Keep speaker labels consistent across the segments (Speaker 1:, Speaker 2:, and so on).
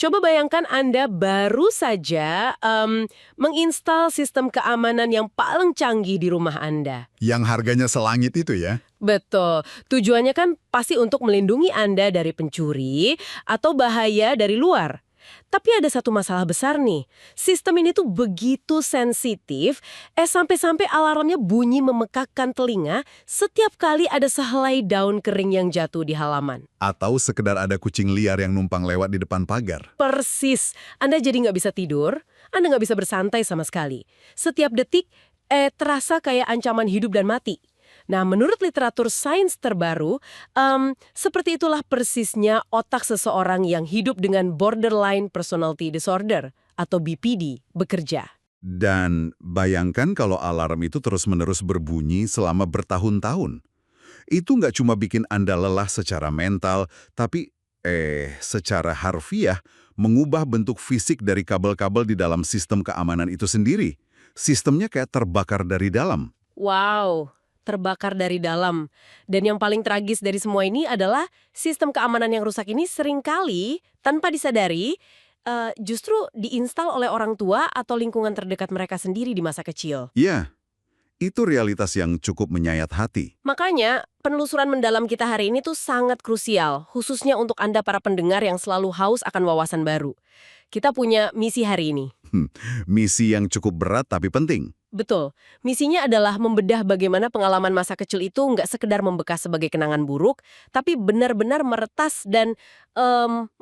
Speaker 1: Coba bayangkan Anda baru saja menginstal sistem keamanan yang paling canggih di rumah Anda.
Speaker 2: Yang harganya selangit itu ya?
Speaker 1: Betul. Tujuannya kan pasti untuk melindungi Anda dari pencuri atau bahaya dari luar. Tapi ada satu masalah besar nih. Sistem ini tuh begitu sensitif, sampai-sampai alarmnya bunyi memekakkan telinga setiap kali ada sehelai daun kering yang jatuh di halaman.
Speaker 2: Atau sekedar ada kucing liar yang numpang lewat di depan pagar?
Speaker 1: Persis. Anda jadi nggak bisa tidur, Anda nggak bisa bersantai sama sekali. Setiap detik, terasa kayak ancaman hidup dan mati. Nah, menurut literatur sains terbaru, seperti itulah persisnya otak seseorang yang hidup dengan borderline personality disorder atau BPD bekerja.
Speaker 2: Dan bayangkan kalau alarm itu terus-menerus berbunyi selama bertahun-tahun. Itu nggak cuma bikin Anda lelah secara mental, tapi secara harfiah mengubah bentuk fisik dari kabel-kabel di dalam sistem keamanan itu sendiri. Sistemnya kayak terbakar dari dalam.
Speaker 1: Wow, terbakar dari dalam. Dan yang paling tragis dari semua ini adalah sistem keamanan yang rusak ini seringkali tanpa disadari justru diinstal oleh orang tua atau lingkungan terdekat mereka sendiri di masa kecil.
Speaker 2: Ya, itu realitas yang cukup menyayat hati.
Speaker 1: Makanya, penelusuran mendalam kita hari ini tuh sangat krusial, khususnya untuk Anda para pendengar yang selalu haus akan wawasan baru. Kita punya misi hari ini.
Speaker 2: Misi yang cukup berat tapi penting.
Speaker 1: Betul. Misinya adalah membedah bagaimana pengalaman masa kecil itu nggak sekedar membekas sebagai kenangan buruk, tapi benar-benar meretas dan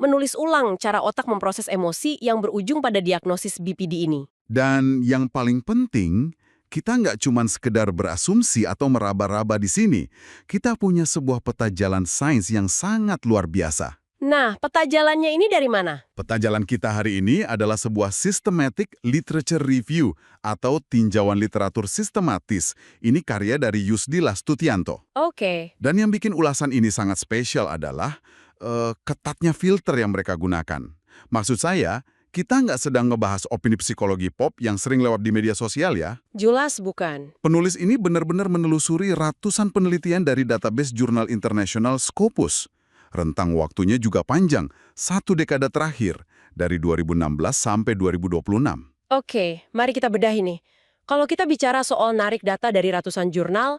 Speaker 1: menulis ulang cara otak memproses emosi yang berujung pada diagnosis BPD ini.
Speaker 2: Dan yang paling penting, kita nggak cuma sekedar berasumsi atau meraba-raba di sini. Kita punya sebuah peta jalan sains yang sangat luar biasa.
Speaker 1: Nah, peta jalannya ini dari mana?
Speaker 2: Peta jalan kita hari ini adalah sebuah Systematic Literature Review atau tinjauan literatur sistematis. Ini karya dari Yusdi Lastutianto.
Speaker 1: Oke.
Speaker 2: Dan yang bikin ulasan ini sangat spesial adalah ketatnya filter yang mereka gunakan. Maksud saya, kita nggak sedang ngebahas opini psikologi pop yang sering lewat di media sosial ya.
Speaker 1: Jelas bukan.
Speaker 2: Penulis ini benar-benar menelusuri ratusan penelitian dari database jurnal internasional Scopus. Rentang waktunya juga panjang, 1 dekade terakhir, dari 2016 sampai 2026.
Speaker 1: Oke, mari kita bedah ini. Kalau kita bicara soal narik data dari ratusan jurnal,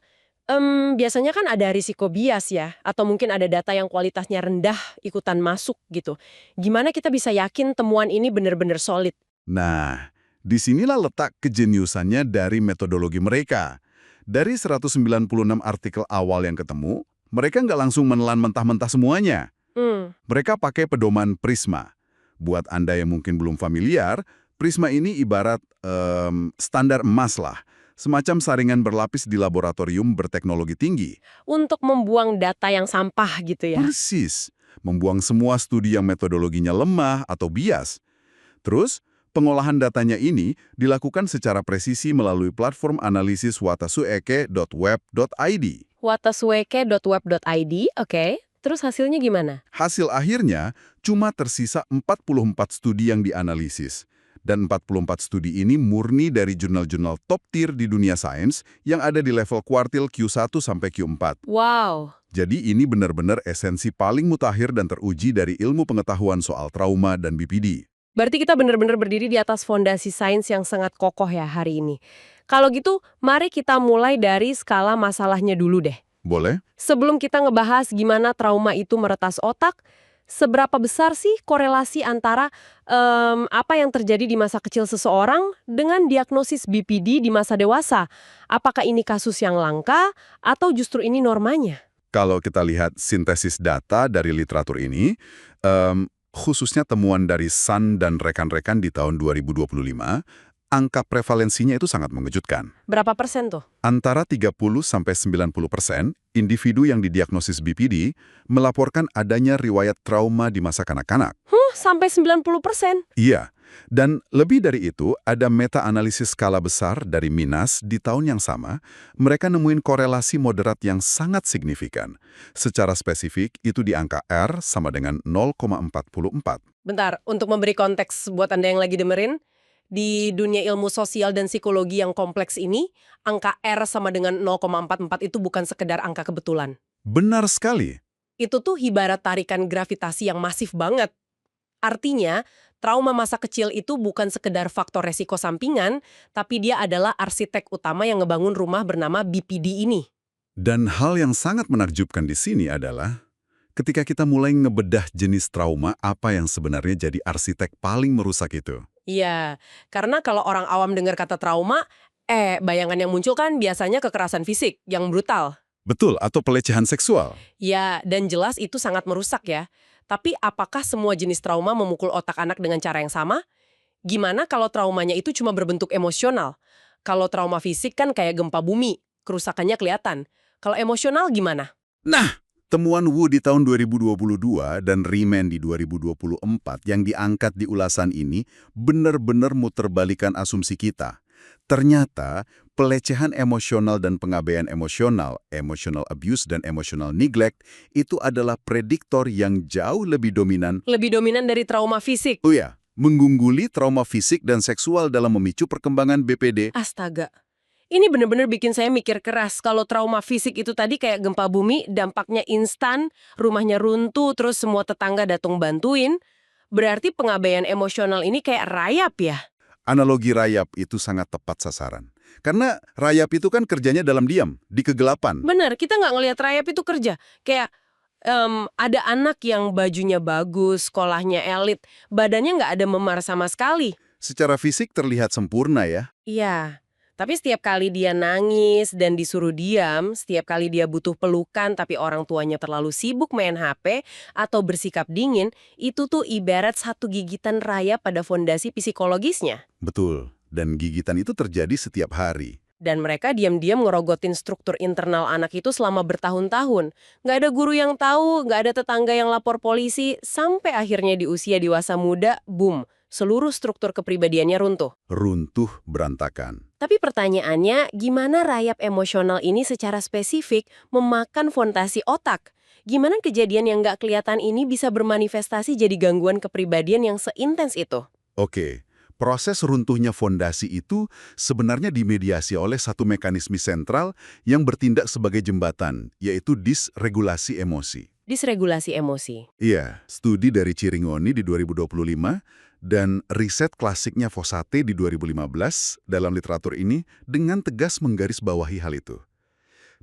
Speaker 1: biasanya kan ada risiko bias ya, atau mungkin ada data yang kualitasnya rendah ikutan masuk gitu. Gimana kita bisa yakin temuan ini benar-benar solid?
Speaker 2: Nah, disinilah letak kejeniusannya dari metodologi mereka. Dari 196 artikel awal yang ketemu, mereka nggak langsung menelan mentah-mentah semuanya. Mereka pakai pedoman Prisma. Buat Anda yang mungkin belum familiar, Prisma ini ibarat standar emas lah. Semacam saringan berlapis di laboratorium berteknologi tinggi.
Speaker 1: Untuk membuang data yang sampah gitu ya?
Speaker 2: Persis. Membuang semua studi yang metodologinya lemah atau bias. Terus, pengolahan datanya ini dilakukan secara presisi melalui platform analisis watasueke.web.id.
Speaker 1: watasueke.web.id, oke. Terus hasilnya gimana?
Speaker 2: Hasil akhirnya cuma tersisa 44 studi yang dianalisis. Dan 44 studi ini murni dari jurnal-jurnal top tier di dunia sains yang ada di level kuartil Q1 sampai Q4.
Speaker 1: Wow.
Speaker 2: Jadi ini benar-benar esensi paling mutakhir dan teruji dari ilmu pengetahuan soal trauma dan BPD.
Speaker 1: Berarti kita benar-benar berdiri di atas fondasi sains yang sangat kokoh ya hari ini. Kalau gitu, mari kita mulai dari skala masalahnya dulu deh.
Speaker 2: Boleh?
Speaker 1: Sebelum kita ngebahas gimana trauma itu meretas otak, seberapa besar sih korelasi antara apa yang terjadi di masa kecil seseorang dengan diagnosis BPD di masa dewasa? Apakah ini kasus yang langka atau justru ini normanya?
Speaker 2: Kalau kita lihat sintesis data dari literatur ini, khususnya temuan dari Sun dan rekan-rekan di tahun 2025, angka prevalensinya itu sangat mengejutkan.
Speaker 1: Berapa persen tuh?
Speaker 2: Antara 30-90% individu yang didiagnosis BPD melaporkan adanya riwayat trauma di masa kanak-kanak.
Speaker 1: Sampai 90%?
Speaker 2: Iya, dan lebih dari itu, ada meta-analisis skala besar dari Minas di tahun yang sama, mereka nemuin korelasi moderat yang sangat signifikan. Secara spesifik, itu di angka R sama dengan 0,44.
Speaker 1: Bentar, untuk memberi konteks buat Anda yang lagi dengerin, di dunia ilmu sosial dan psikologi yang kompleks ini, angka R sama dengan 0,44 itu bukan sekedar angka kebetulan.
Speaker 2: Benar sekali.
Speaker 1: Itu tuh ibarat tarikan gravitasi yang masif banget. Artinya, trauma masa kecil itu bukan sekedar faktor resiko sampingan, tapi dia adalah arsitek utama yang ngebangun rumah bernama BPD ini.
Speaker 2: Dan hal yang sangat menakjubkan di sini adalah ketika kita mulai ngebedah jenis trauma apa yang sebenarnya jadi arsitek paling merusak itu.
Speaker 1: Iya, karena kalau orang awam dengar kata trauma, bayangan yang muncul kan biasanya kekerasan fisik yang brutal.
Speaker 2: Betul, atau pelecehan seksual.
Speaker 1: Ya, dan jelas itu sangat merusak ya. Tapi apakah semua jenis trauma memukul otak anak dengan cara yang sama? Gimana kalau traumanya itu cuma berbentuk emosional? Kalau trauma fisik kan kayak gempa bumi, kerusakannya kelihatan. Kalau emosional gimana?
Speaker 2: Nah, temuan Wu di tahun 2022 dan Riemann di 2024 yang diangkat di ulasan ini benar-benar muterbalikan asumsi kita. Ternyata, pelecehan emosional dan pengabaian emosional, emotional abuse dan emotional neglect, itu adalah prediktor yang jauh lebih dominan.
Speaker 1: Lebih dominan dari trauma fisik.
Speaker 2: Oh ya, mengungguli trauma fisik dan seksual dalam memicu perkembangan BPD.
Speaker 1: Astaga. Ini benar-benar bikin saya mikir keras. Kalau trauma fisik itu tadi kayak gempa bumi, dampaknya instan, rumahnya runtuh, terus semua tetangga datang bantuin. Berarti pengabaian emosional ini kayak rayap ya?
Speaker 2: Analogi rayap itu sangat tepat sasaran. Karena rayap itu kan kerjanya dalam diam, di kegelapan.
Speaker 1: Bener, kita nggak ngelihat rayap itu kerja. Kayak ada anak yang bajunya bagus, sekolahnya elit, badannya nggak ada memar sama sekali.
Speaker 2: Secara fisik terlihat sempurna ya.
Speaker 1: Iya, tapi setiap kali dia nangis dan disuruh diam, setiap kali dia butuh pelukan tapi orang tuanya terlalu sibuk main HP atau bersikap dingin, itu tuh ibarat satu gigitan rayap pada fondasi psikologisnya.
Speaker 2: Betul, dan gigitan itu terjadi setiap hari.
Speaker 1: Dan mereka diam-diam ngerogotin struktur internal anak itu selama bertahun-tahun. Nggak ada guru yang tahu, nggak ada tetangga yang lapor polisi, sampai akhirnya di usia dewasa muda, boom, seluruh struktur kepribadiannya runtuh.
Speaker 2: Runtuh berantakan.
Speaker 1: Tapi pertanyaannya, gimana rayap emosional ini secara spesifik memakan fondasi otak? Gimana kejadian yang nggak kelihatan ini bisa bermanifestasi jadi gangguan kepribadian yang seintens itu?
Speaker 2: Oke, proses runtuhnya fondasi itu sebenarnya dimediasi oleh satu mekanisme sentral yang bertindak sebagai jembatan, yaitu disregulasi emosi.
Speaker 1: Disregulasi emosi.
Speaker 2: Iya, studi dari Ciringoni di 2025 dan riset klasiknya Fossati di 2015 dalam literatur ini dengan tegas menggarisbawahi hal itu.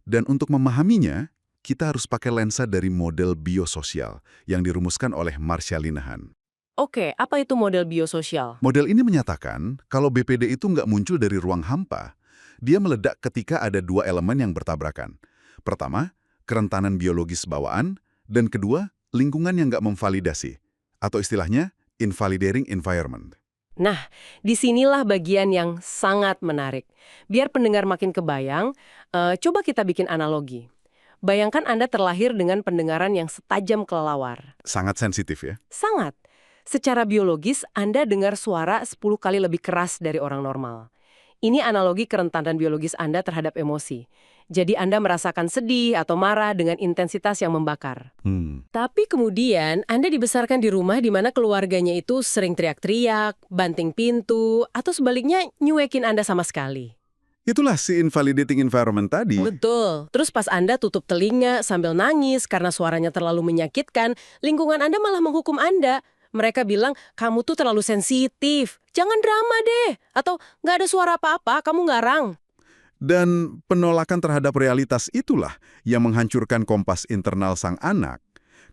Speaker 2: Dan untuk memahaminya, kita harus pakai lensa dari model biososial yang dirumuskan oleh Marsha Linehan.
Speaker 1: Oke, apa itu model biososial?
Speaker 2: Model ini menyatakan kalau BPD itu nggak muncul dari ruang hampa, dia meledak ketika ada dua elemen yang bertabrakan. Pertama, kerentanan biologis bawaan, dan kedua, lingkungan yang nggak memvalidasi, atau istilahnya invalidating environment.
Speaker 1: Nah, disinilah bagian yang sangat menarik. Biar pendengar makin kebayang, coba kita bikin analogi. Bayangkan Anda terlahir dengan pendengaran yang setajam kelelawar.
Speaker 2: Sangat sensitif ya?
Speaker 1: Sangat. Secara biologis, Anda dengar suara 10 kali lebih keras dari orang normal. Ini analogi kerentanan biologis Anda terhadap emosi. Jadi Anda merasakan sedih atau marah dengan intensitas yang membakar. Tapi kemudian Anda dibesarkan di rumah di mana keluarganya itu sering teriak-teriak, banting pintu, atau sebaliknya nyuekin Anda sama sekali.
Speaker 2: Itulah si invalidating environment tadi.
Speaker 1: Betul. Terus pas Anda tutup telinga sambil nangis karena suaranya terlalu menyakitkan, lingkungan Anda malah menghukum Anda. Mereka bilang, kamu tuh terlalu sensitif, jangan drama deh. Atau, nggak ada suara apa-apa, kamu ngarang.
Speaker 2: Dan penolakan terhadap realitas itulah yang menghancurkan kompas internal sang anak.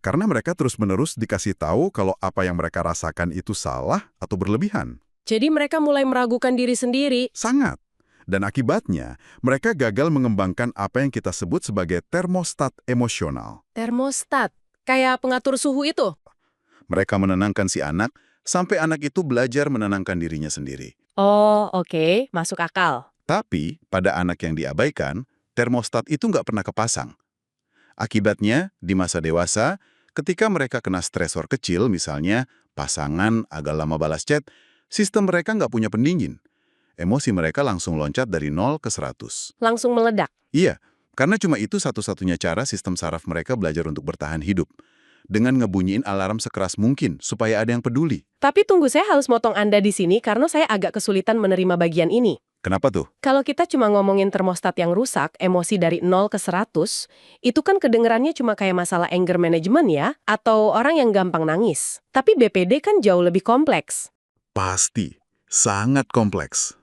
Speaker 2: Karena mereka terus-menerus dikasih tahu kalau apa yang mereka rasakan itu salah atau berlebihan.
Speaker 1: Jadi mereka mulai meragukan diri sendiri.
Speaker 2: Sangat. Dan akibatnya, mereka gagal mengembangkan apa yang kita sebut sebagai termostat emosional.
Speaker 1: Termostat, kayak pengatur suhu itu.
Speaker 2: Mereka menenangkan si anak, sampai anak itu belajar menenangkan dirinya sendiri.
Speaker 1: Oh, oke. Masuk akal.
Speaker 2: Tapi, pada anak yang diabaikan, termostat itu nggak pernah kepasang. Akibatnya, di masa dewasa, ketika mereka kena stresor kecil, misalnya pasangan agak lama balas chat, sistem mereka nggak punya pendingin. Emosi mereka langsung loncat dari 0 ke 100.
Speaker 1: Langsung meledak.
Speaker 2: Iya, karena cuma itu satu-satunya cara sistem saraf mereka belajar untuk bertahan hidup. dengan ngebunyiin alarm sekeras mungkin supaya ada yang peduli.
Speaker 1: Tapi tunggu, saya harus motong Anda di sini karena saya agak kesulitan menerima bagian ini.
Speaker 2: Kenapa tuh?
Speaker 1: Kalau kita cuma ngomongin termostat yang rusak, emosi dari 0 ke 100, itu kan kedengerannya cuma kayak masalah anger management ya, atau orang yang gampang nangis. Tapi BPD kan jauh lebih kompleks.
Speaker 2: Pasti. Sangat kompleks.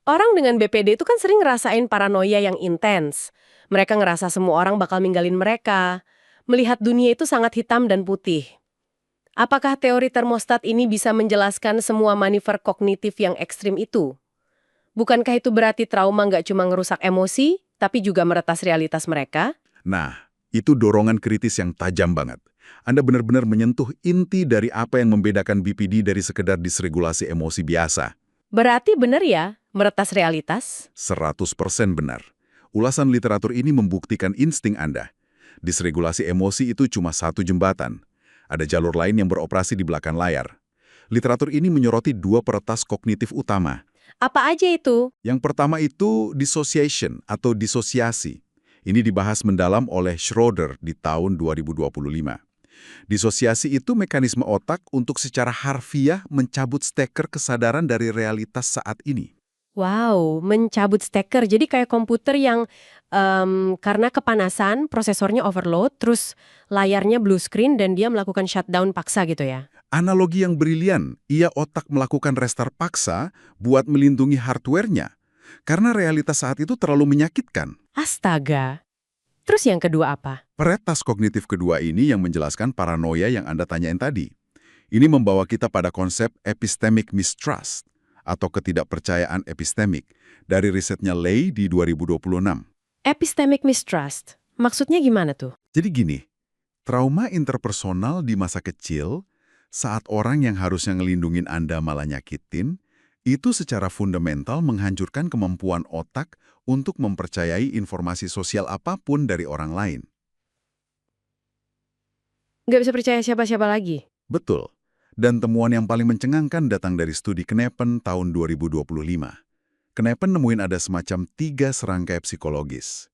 Speaker 1: Orang dengan BPD itu kan sering ngerasain paranoia yang intens. Mereka ngerasa semua orang bakal ninggalin mereka. Melihat dunia itu sangat hitam dan putih. Apakah teori termostat ini bisa menjelaskan semua manuver kognitif yang ekstrim itu? Bukankah itu berarti trauma nggak cuma ngerusak emosi, tapi juga meretas realitas mereka?
Speaker 2: Nah, itu dorongan kritis yang tajam banget. Anda benar-benar menyentuh inti dari apa yang membedakan BPD dari sekedar disregulasi emosi biasa.
Speaker 1: Berarti benar ya, meretas realitas?
Speaker 2: 100% benar. Ulasan literatur ini membuktikan insting Anda. Disregulasi emosi itu cuma satu jembatan. Ada jalur lain yang beroperasi di belakang layar. Literatur ini menyoroti dua peretas kognitif utama.
Speaker 1: Apa aja itu?
Speaker 2: Yang pertama itu dissociation atau disosiasi. Ini dibahas mendalam oleh Schroeder di tahun 2025. Disosiasi itu mekanisme otak untuk secara harfiah mencabut steker kesadaran dari realitas saat ini.
Speaker 1: Wow, mencabut steker. Jadi kayak komputer yang karena kepanasan, prosesornya overload, terus layarnya blue screen dan dia melakukan shutdown paksa gitu ya?
Speaker 2: Analogi yang brilian, ia otak melakukan restart paksa buat melindungi hardware-nya. Karena realitas saat itu terlalu menyakitkan.
Speaker 1: Astaga. Terus yang kedua apa?
Speaker 2: Peretas kognitif kedua ini yang menjelaskan paranoia yang Anda tanyain tadi. Ini membawa kita pada konsep epistemic mistrust atau ketidakpercayaan epistemik dari risetnya Lay di 2026.
Speaker 1: Epistemic mistrust. Maksudnya gimana tuh?
Speaker 2: Jadi gini, trauma interpersonal di masa kecil, saat orang yang harusnya ngelindungin Anda malah nyakitin, itu secara fundamental menghancurkan kemampuan otak untuk mempercayai informasi sosial apapun dari orang lain.
Speaker 1: Nggak bisa percaya siapa-siapa lagi?
Speaker 2: Betul. Dan temuan yang paling mencengangkan datang dari studi Knepen tahun 2025. Knepen nemuin ada semacam 3 serangkai psikologis.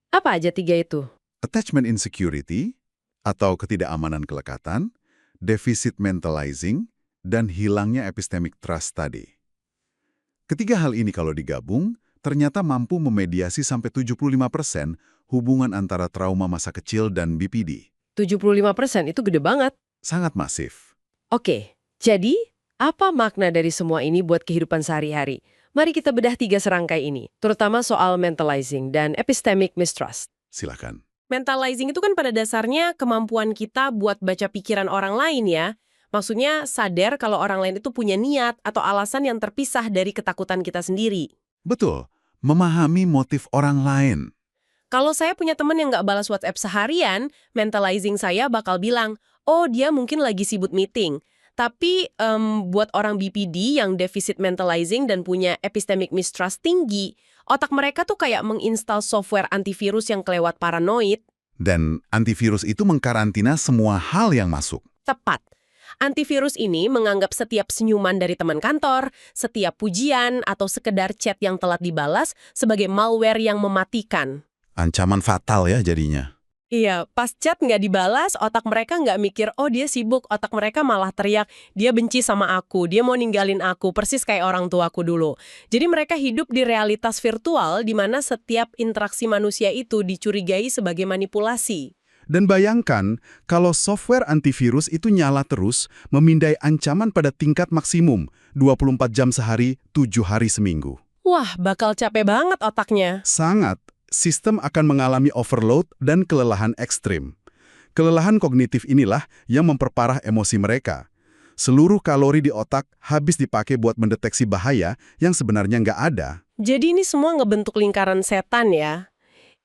Speaker 1: Apa aja 3 itu?
Speaker 2: Attachment insecurity, atau ketidakamanan kelekatan, deficit mentalizing, dan hilangnya epistemic trust tadi. Ketiga hal ini kalau digabung, ternyata mampu memediasi sampai 75% hubungan antara trauma masa kecil dan BPD.
Speaker 1: 75% itu gede banget.
Speaker 2: Sangat masif.
Speaker 1: Oke, jadi apa makna dari semua ini buat kehidupan sehari-hari? Mari kita bedah 3 serangkai ini, terutama soal mentalizing dan epistemic mistrust.
Speaker 2: Silakan.
Speaker 1: Mentalizing itu kan pada dasarnya kemampuan kita buat baca pikiran orang lain ya. Maksudnya sadar kalau orang lain itu punya niat atau alasan yang terpisah dari ketakutan kita sendiri.
Speaker 2: Betul, memahami motif orang lain.
Speaker 1: Kalau saya punya teman yang nggak balas WhatsApp seharian, mentalizing saya bakal bilang, oh dia mungkin lagi sibuk meeting. Tapi buat orang BPD yang deficit mentalizing dan punya epistemic mistrust tinggi, otak mereka tuh kayak menginstal software antivirus yang kelewat paranoid.
Speaker 2: Dan antivirus itu mengkarantina semua hal yang masuk.
Speaker 1: Tepat. Antivirus ini menganggap setiap senyuman dari teman kantor, setiap pujian, atau sekedar chat yang telat dibalas sebagai malware yang mematikan.
Speaker 2: Ancaman fatal ya jadinya.
Speaker 1: Iya, pas chat nggak dibalas, otak mereka nggak mikir, oh dia sibuk, otak mereka malah teriak, dia benci sama aku, dia mau ninggalin aku, persis kayak orang tuaku dulu. Jadi mereka hidup di realitas virtual di mana setiap interaksi manusia itu dicurigai sebagai manipulasi.
Speaker 2: Dan bayangkan, kalau software antivirus itu nyala terus, memindai ancaman pada tingkat maksimum, 24 jam sehari, 7 hari seminggu.
Speaker 1: Wah, bakal capek banget otaknya.
Speaker 2: Sangat. Sistem akan mengalami overload dan kelelahan ekstrim. Kelelahan kognitif inilah yang memperparah emosi mereka. Seluruh kalori di otak habis dipakai buat mendeteksi bahaya yang sebenarnya nggak ada.
Speaker 1: Jadi ini semua ngebentuk lingkaran setan ya.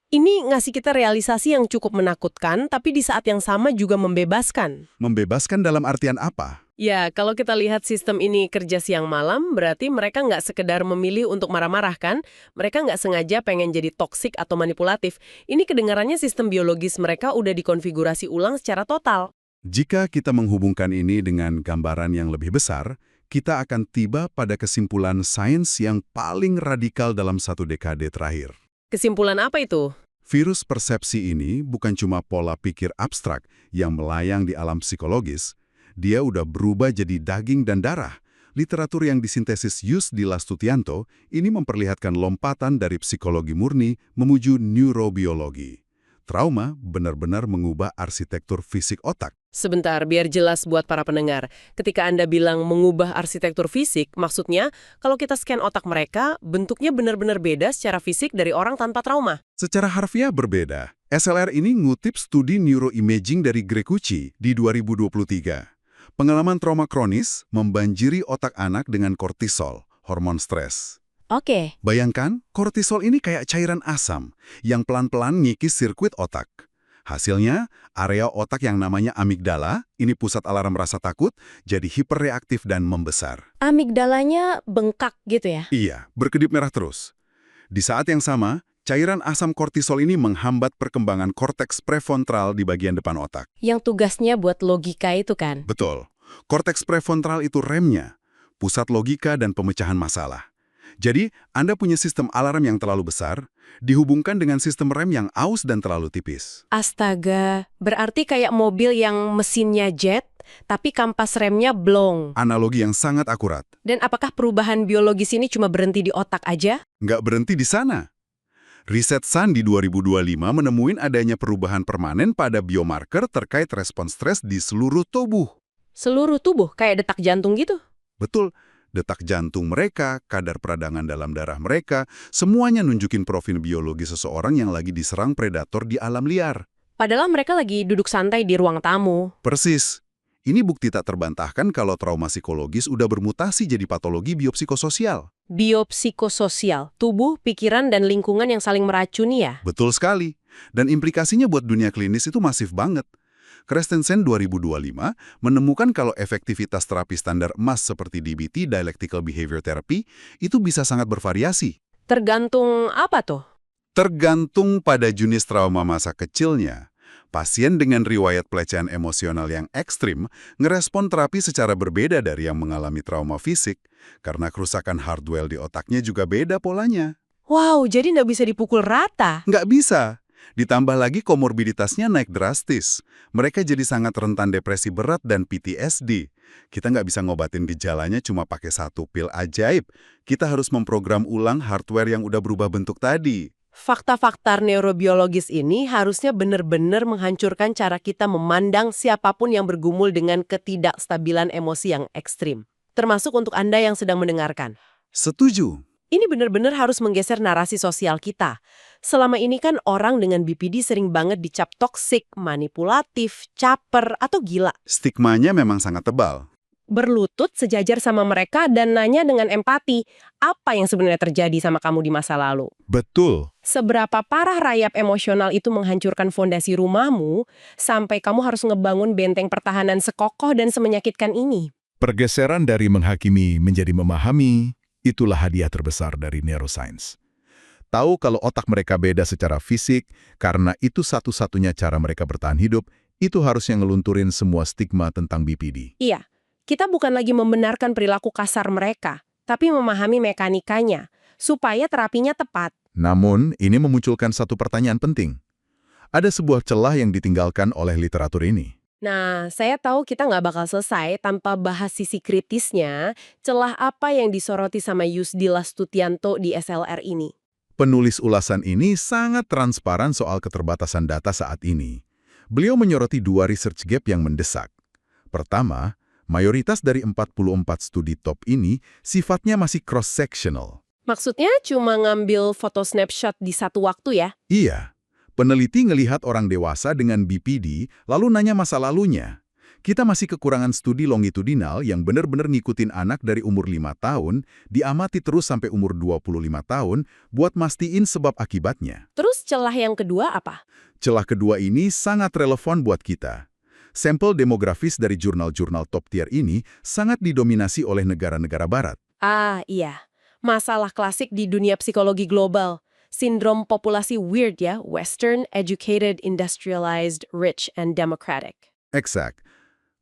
Speaker 1: Ini ngasih kita realisasi yang cukup menakutkan, tapi di saat yang sama juga membebaskan.
Speaker 2: Membebaskan dalam artian apa?
Speaker 1: Ya, kalau kita lihat sistem ini kerja siang malam, berarti mereka nggak sekedar memilih untuk marah-marah kan? Mereka nggak sengaja pengen jadi toksik atau manipulatif. Ini kedengarannya sistem biologis mereka udah dikonfigurasi ulang secara total.
Speaker 2: Jika kita menghubungkan ini dengan gambaran yang lebih besar, kita akan tiba pada kesimpulan sains yang paling radikal dalam 1 dekade terakhir.
Speaker 1: Kesimpulan apa itu?
Speaker 2: Virus persepsi ini bukan cuma pola pikir abstrak yang melayang di alam psikologis, dia udah berubah jadi daging dan darah. Literatur yang disintesis Yusdillah Stutianto ini memperlihatkan lompatan dari psikologi murni menuju neurobiologi. Trauma benar-benar mengubah arsitektur fisik otak.
Speaker 1: Sebentar, biar jelas buat para pendengar. Ketika Anda bilang mengubah arsitektur fisik, maksudnya kalau kita scan otak mereka, bentuknya benar-benar beda secara fisik dari orang tanpa trauma.
Speaker 2: Secara harfiah berbeda. SLR ini ngutip studi neuroimaging dari Grecucci di 2023. Pengalaman trauma kronis membanjiri otak anak dengan kortisol, hormon stres.
Speaker 1: Oke.
Speaker 2: Bayangkan, kortisol ini kayak cairan asam yang pelan-pelan ngikis sirkuit otak. Hasilnya, area otak yang namanya amigdala, ini pusat alarm rasa takut, jadi hiperreaktif dan membesar.
Speaker 1: Amigdalanya bengkak gitu ya?
Speaker 2: Iya, berkedip merah terus. Di saat yang sama, cairan asam kortisol ini menghambat perkembangan korteks prefrontal di bagian depan otak.
Speaker 1: Yang tugasnya buat logika itu kan?
Speaker 2: Betul. Korteks prefrontal itu remnya, pusat logika dan pemecahan masalah. Jadi, Anda punya sistem alarm yang terlalu besar, dihubungkan dengan sistem rem yang aus dan terlalu tipis.
Speaker 1: Astaga, berarti kayak mobil yang mesinnya jet, tapi kampas remnya blong.
Speaker 2: Analogi yang sangat akurat.
Speaker 1: Dan apakah perubahan biologis ini cuma berhenti di otak aja?
Speaker 2: Nggak berhenti di sana. Riset Sun di 2025 menemuin adanya perubahan permanen pada biomarker terkait respons stres di seluruh tubuh.
Speaker 1: Seluruh tubuh, kayak detak jantung gitu?
Speaker 2: Betul. Detak jantung mereka, kadar peradangan dalam darah mereka, semuanya nunjukin profil biologi seseorang yang lagi diserang predator di alam liar.
Speaker 1: Padahal mereka lagi duduk santai di ruang tamu.
Speaker 2: Persis. Ini bukti tak terbantahkan kalau trauma psikologis udah bermutasi jadi patologi biopsikososial.
Speaker 1: Biopsikososial, tubuh, pikiran, dan lingkungan yang saling meracuni ya?
Speaker 2: Betul sekali. Dan implikasinya buat dunia klinis itu masif banget. Christensen 2025 menemukan kalau efektivitas terapi standar emas seperti DBT, Dialectical Behavior Therapy, itu bisa sangat bervariasi.
Speaker 1: Tergantung apa tuh?
Speaker 2: Tergantung pada jenis trauma masa kecilnya. Pasien dengan riwayat pelecehan emosional yang ekstrim ngerespon terapi secara berbeda dari yang mengalami trauma fisik, karena kerusakan hardware di otaknya juga beda polanya.
Speaker 1: Wow, jadi nggak bisa dipukul rata?
Speaker 2: Nggak bisa. Ditambah lagi komorbiditasnya naik drastis. Mereka jadi sangat rentan depresi berat dan PTSD. Kita nggak bisa ngobatin gejalanya cuma pakai satu pil ajaib. Kita harus memprogram ulang hardware yang udah berubah bentuk tadi.
Speaker 1: Fakta-fakta neurobiologis ini harusnya benar-benar menghancurkan cara kita memandang siapapun yang bergumul dengan ketidakstabilan emosi yang ekstrim. Termasuk untuk Anda yang sedang mendengarkan.
Speaker 2: Setuju.
Speaker 1: Ini benar-benar harus menggeser narasi sosial kita. Selama ini kan orang dengan BPD sering banget dicap toksik, manipulatif, caper, atau gila.
Speaker 2: Stigmanya memang sangat tebal.
Speaker 1: Berlutut sejajar sama mereka dan nanya dengan empati, apa yang sebenarnya terjadi sama kamu di masa lalu?
Speaker 2: Betul.
Speaker 1: Seberapa parah rayap emosional itu menghancurkan fondasi rumahmu, sampai kamu harus ngebangun benteng pertahanan sekokoh dan semenyakitkan ini?
Speaker 3: Pergeseran dari menghakimi menjadi memahami, itulah hadiah terbesar dari neuroscience. Tahu kalau otak mereka beda secara fisik, karena itu satu-satunya cara mereka bertahan hidup, itu harusnya ngelunturin semua stigma tentang BPD.
Speaker 1: Iya, kita bukan lagi membenarkan perilaku kasar mereka, tapi memahami mekanikanya, supaya terapinya tepat.
Speaker 3: Namun, ini memunculkan satu pertanyaan penting. Ada sebuah celah yang ditinggalkan oleh literatur ini.
Speaker 1: Nah, saya tahu kita nggak bakal selesai tanpa bahas sisi kritisnya, celah apa yang disoroti sama Yusdillah Stutianto di SLR ini.
Speaker 3: Penulis ulasan ini sangat transparan soal keterbatasan data saat ini. Beliau menyoroti dua research gap yang mendesak. Pertama, mayoritas dari 44 studi top ini sifatnya masih cross-sectional.
Speaker 1: Maksudnya cuma ngambil foto snapshot di satu waktu ya?
Speaker 3: Iya, peneliti ngelihat orang dewasa dengan BPD lalu nanya masa lalunya. Kita masih kekurangan studi longitudinal yang benar-benar ngikutin anak dari umur 5 tahun, diamati terus sampai umur 25 tahun, buat mastiin sebab akibatnya.
Speaker 1: Terus celah yang kedua apa?
Speaker 3: Celah kedua ini sangat relevan buat kita. Sampel demografis dari jurnal-jurnal top tier ini sangat didominasi oleh negara-negara barat.
Speaker 1: Ah, iya. Masalah klasik di dunia psikologi global. Sindrom populasi weird ya, Western, educated, industrialized, rich, and democratic.
Speaker 2: Exact.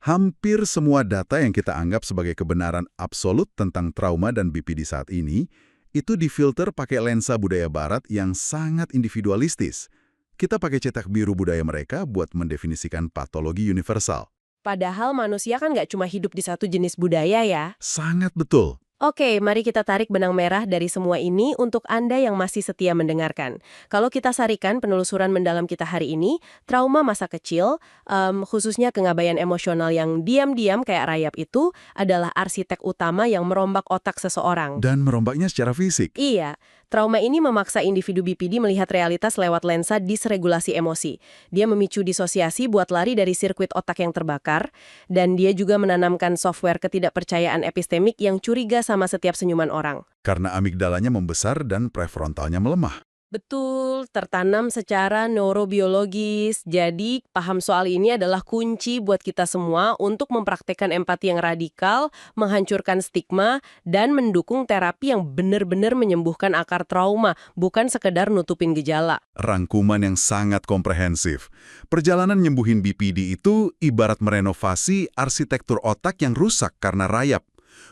Speaker 2: Hampir semua data yang kita anggap sebagai kebenaran absolut tentang trauma dan BPD saat ini, itu difilter pakai lensa budaya barat yang sangat individualistis.
Speaker 3: kita pakai cetak biru budaya mereka buat mendefinisikan patologi universal.
Speaker 1: Padahal manusia kan nggak cuma hidup di satu jenis budaya ya.
Speaker 3: Sangat betul.
Speaker 1: Oke, mari kita tarik benang merah dari semua ini untuk Anda yang masih setia mendengarkan. Kalau kita sarikan penelusuran mendalam kita hari ini, trauma masa kecil, khususnya kengabaian emosional yang diam-diam kayak rayap itu, adalah arsitek utama yang merombak otak seseorang.
Speaker 3: Dan merombaknya secara fisik.
Speaker 1: Iya, trauma ini memaksa individu BPD melihat realitas lewat lensa disregulasi emosi. Dia memicu disosiasi buat lari dari sirkuit otak yang terbakar, dan dia juga menanamkan software ketidakpercayaan epistemik yang curiga sama setiap senyuman orang.
Speaker 3: Karena amigdalanya membesar dan prefrontalnya melemah.
Speaker 1: Betul, tertanam secara neurobiologis. Jadi, paham soal ini adalah kunci buat kita semua untuk mempraktekkan empati yang radikal, menghancurkan stigma, dan mendukung terapi yang benar-benar menyembuhkan akar trauma, bukan sekedar nutupin gejala.
Speaker 3: Rangkuman yang sangat komprehensif. Perjalanan nyembuhin BPD itu ibarat merenovasi arsitektur otak yang rusak karena rayap.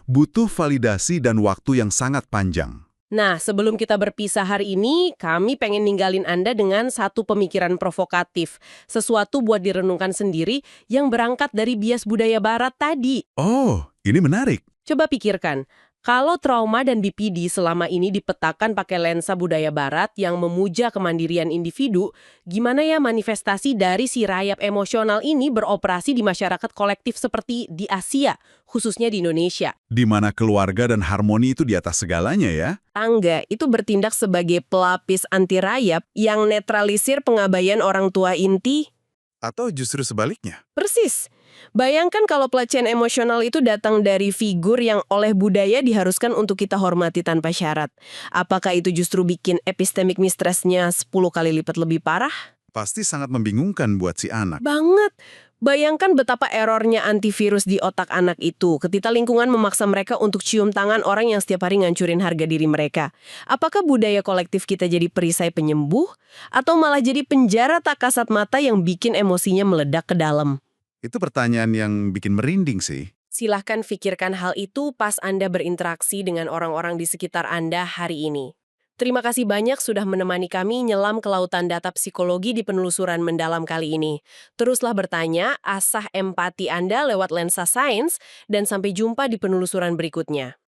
Speaker 3: Butuh validasi dan waktu yang sangat panjang.
Speaker 1: Nah, sebelum kita berpisah hari ini, kami pengen ninggalin Anda dengan satu pemikiran provokatif. Sesuatu buat direnungkan sendiri yang berangkat dari bias budaya barat tadi.
Speaker 3: Oh, ini menarik.
Speaker 1: Coba pikirkan, kalau trauma dan BPD selama ini dipetakan pakai lensa budaya barat yang memuja kemandirian individu, gimana ya manifestasi dari si rayap emosional ini beroperasi di masyarakat kolektif seperti di Asia, khususnya di Indonesia?
Speaker 3: Di mana keluarga dan harmoni itu di atas segalanya ya.
Speaker 1: Tangga itu bertindak sebagai pelapis anti rayap yang netralisir pengabaian orang tua inti.
Speaker 3: Atau justru sebaliknya.
Speaker 1: Persis. Bayangkan kalau pelecehan emosional itu datang dari figur yang oleh budaya diharuskan untuk kita hormati tanpa syarat. Apakah itu justru bikin epistemic mistress-nya 10 kali lipat lebih parah?
Speaker 3: Pasti sangat membingungkan buat si anak.
Speaker 1: Banget. Bayangkan betapa errornya antivirus di otak anak itu ketika lingkungan memaksa mereka untuk cium tangan orang yang setiap hari ngancurin harga diri mereka. Apakah budaya kolektif kita jadi perisai penyembuh? Atau malah jadi penjara tak kasat mata yang bikin emosinya meledak ke dalam?
Speaker 3: Itu pertanyaan yang bikin merinding sih.
Speaker 1: Silahkan pikirkan hal itu pas Anda berinteraksi dengan orang-orang di sekitar Anda hari ini. Terima kasih banyak sudah menemani kami nyelam ke lautan data psikologi di penelusuran mendalam kali ini. Teruslah bertanya, asah empati Anda lewat lensa sains, dan sampai jumpa di penelusuran berikutnya.